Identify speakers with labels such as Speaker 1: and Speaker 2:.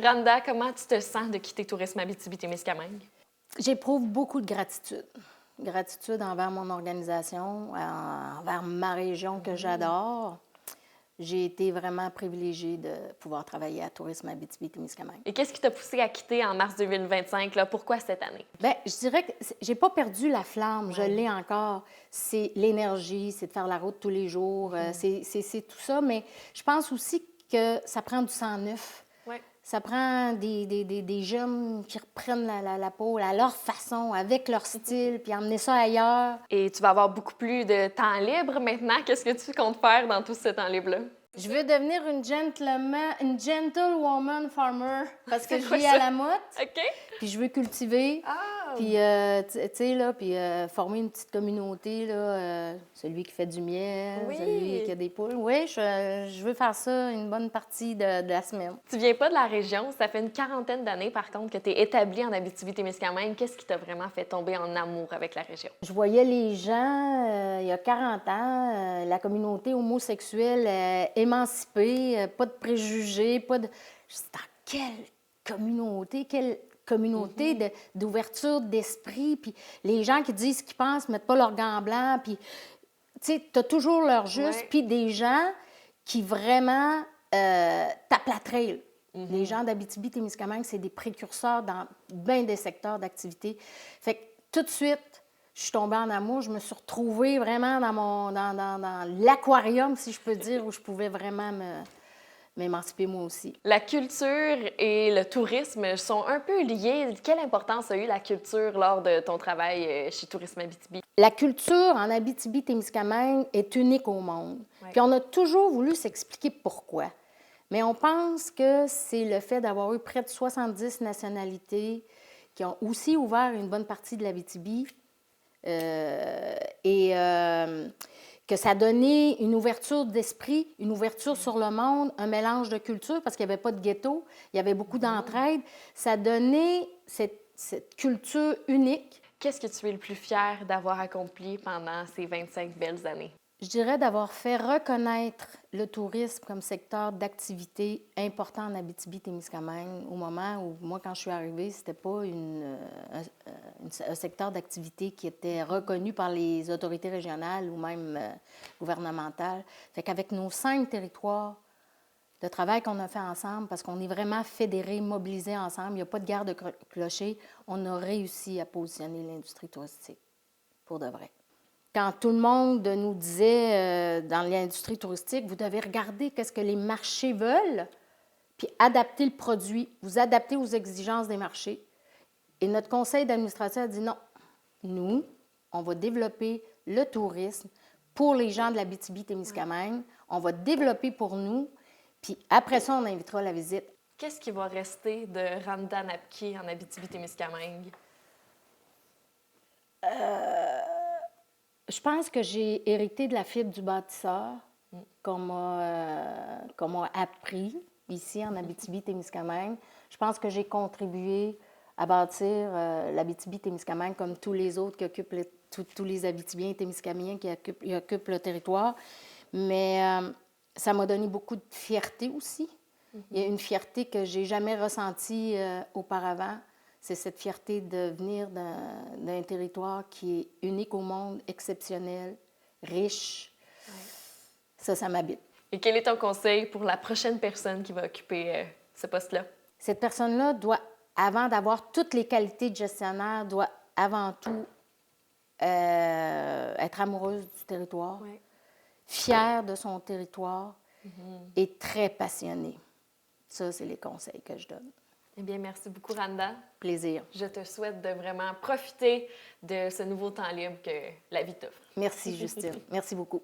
Speaker 1: Randa, comment tu te sens de quitter Tourisme Abitibi-Témiscamingue?
Speaker 2: J'éprouve beaucoup de gratitude. Gratitude envers mon organisation, envers ma région que j'adore. J'ai été vraiment privilégiée de pouvoir travailler à Tourisme Abitibi-Témiscamingue.
Speaker 1: Et qu'est-ce qui t'a poussé à quitter en mars 2025? Là? Pourquoi cette année?
Speaker 2: Bien, je dirais que j'ai pas perdu la flamme, je l'ai encore. C'est l'énergie, c'est de faire la route tous les jours, c'est tout ça. Mais je pense aussi que ça prend du sang neuf.
Speaker 1: Ouais.
Speaker 2: Ça prend des jeunes qui reprennent la pôle à leur façon, avec leur style, puis emmener ça ailleurs.
Speaker 1: Et tu vas avoir beaucoup plus de temps libre maintenant. Qu'est-ce que tu comptes faire dans tout ce temps libre-là?
Speaker 2: Je veux devenir une gentlewoman farmer parce que
Speaker 1: C'est
Speaker 2: je
Speaker 1: quoi
Speaker 2: vis
Speaker 1: ça?
Speaker 2: à la motte,
Speaker 1: OK.
Speaker 2: puis je veux cultiver.
Speaker 1: Ah!
Speaker 2: Puis, tu sais, là, puis former une petite communauté, là, celui qui fait du miel,
Speaker 1: Oui.
Speaker 2: celui qui a des poules. Oui, je veux faire ça une bonne partie de la semaine.
Speaker 1: Tu viens pas de la région. Ça fait une quarantaine d'années, par contre, que tu es établi en Abitibi-Témiscamingue. Qu'est-ce qui t'a vraiment fait tomber en amour avec la région?
Speaker 2: Je voyais les gens, il y a 40 ans, la communauté homosexuelle émancipée, pas de préjugés, pas de... Je dis, dans quelle communauté d'ouverture d'esprit, puis les gens qui disent ce qu'ils pensent, mettent pas leurs gants blancs, puis, tu sais, t'as toujours leur juste,
Speaker 1: Ouais.
Speaker 2: puis des gens qui vraiment tapent la trail. Les gens d'Abitibi-Témiscamingue, c'est des précurseurs dans bien des secteurs d'activité. Fait que tout de suite, je suis tombée en amour. Je me suis retrouvée vraiment dans l'aquarium, si je peux dire, où je pouvais vraiment m'émanciper moi aussi.
Speaker 1: La culture et le tourisme sont un peu liés. Quelle importance a eu la culture lors de ton travail chez Tourisme Abitibi?
Speaker 2: La culture en Abitibi-Témiscamingue est unique au monde.
Speaker 1: Ouais.
Speaker 2: Puis on a toujours voulu s'expliquer pourquoi. Mais on pense que c'est le fait d'avoir eu près de 70 nationalités qui ont aussi ouvert une bonne partie de l'Abitibi que ça a donné une ouverture d'esprit, une ouverture sur le monde, un mélange de cultures, parce qu'il n'y avait pas de ghetto, il y avait beaucoup d'entraide. Ça a donné cette culture unique.
Speaker 1: Qu'est-ce que tu es le plus fier d'avoir accompli pendant ces 25 belles années?
Speaker 2: Je dirais d'avoir fait reconnaître le tourisme comme secteur d'activité important en Abitibi-Témiscamingue au moment où, moi, quand je suis arrivée, c'était pas un secteur d'activité qui était reconnu par les autorités régionales ou même gouvernementales. Fait qu'avec nos 5 territoires de travail qu'on a fait ensemble, parce qu'on est vraiment fédérés, mobilisés ensemble, il n'y a pas de guerre de clocher, on a réussi à positionner l'industrie touristique pour de vrai. Quand tout le monde nous disait dans l'industrie touristique, vous devez regarder qu'est-ce que les marchés veulent, puis adapter le produit, vous adapter aux exigences des marchés. Et notre conseil d'administration a dit non, nous, on va développer le tourisme pour les gens de l'Abitibi-Témiscamingue, on va développer pour nous, puis après ça, on invitera la visite.
Speaker 1: Qu'est-ce qui va rester de Randa Napki en Abitibi-Témiscamingue?
Speaker 2: Je pense que j'ai hérité de la fibre du bâtisseur qu'on m'a appris ici en Abitibi-Témiscamingue. Je pense que j'ai contribué à bâtir l'Abitibi-Témiscamingue comme tous les autres qui occupent tous les Abitibiens et Témiscamingiens qui occupent le territoire. Mais ça m'a donné beaucoup de fierté aussi. Il y a une fierté que j'ai jamais ressentie auparavant. C'est cette fierté de venir d'un territoire qui est unique au monde, exceptionnel, riche. Ouais. Ça m'habite.
Speaker 1: Et quel est ton conseil pour la prochaine personne qui va occuper ce poste-là?
Speaker 2: Cette personne-là doit, avant d'avoir toutes les qualités de gestionnaire, doit avant tout être amoureuse du territoire, ouais, fière de son territoire et très passionnée. Ça, c'est les conseils que je donne.
Speaker 1: Eh bien, merci beaucoup, Randa.
Speaker 2: Plaisir.
Speaker 1: Je te souhaite de vraiment profiter de ce nouveau temps libre que la vie t'offre.
Speaker 2: Merci, Justine. Merci beaucoup.